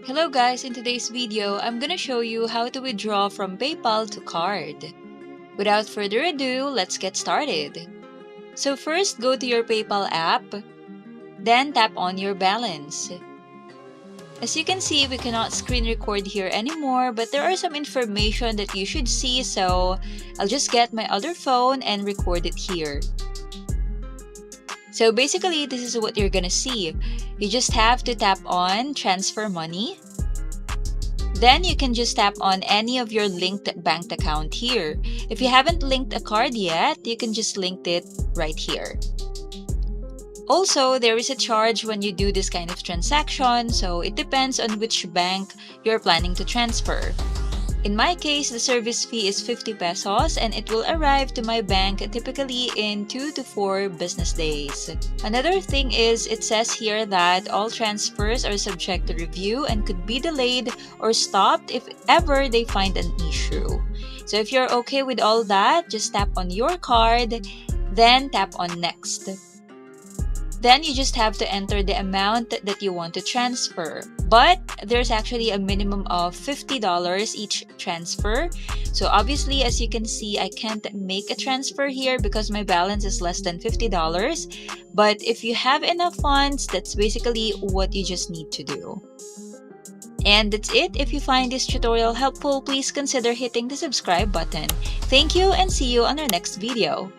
Hello guys, in today's video, I'm gonna show you how to withdraw from PayPal to card. Without further ado, let's get started. So first, go to your PayPal app, then tap on your balance. As you can see, we cannot screen record here anymore, but there are some information that you should see, so I'll just get my other phone and record it here. So basically, this is what you're gonna see. You just have to tap on transfer money. Then you can just tap on any of your linked bank account here. If you haven't linked a card yet, you can just link it right here. Also, there is a charge when you do this kind of transaction, so it depends on which bank you're planning to transfer. In my case, the service fee is 50 pesos and it will arrive to my bank typically in 2 to 4 business days. Another thing is it says here that all transfers are subject to review and could be delayed or stopped if ever they find an issue. So if you're okay with all that, just tap on your card, then tap on next. Then you just have to enter the amount that you want to transfer. But there's actually a minimum of $50 each transfer. So obviously, as you can see, I can't make a transfer here because my balance is less than $50. But if you have enough funds, that's basically what you just need to do. And that's it. If you find this tutorial helpful, please consider hitting the subscribe button. Thank you and see you on our next video.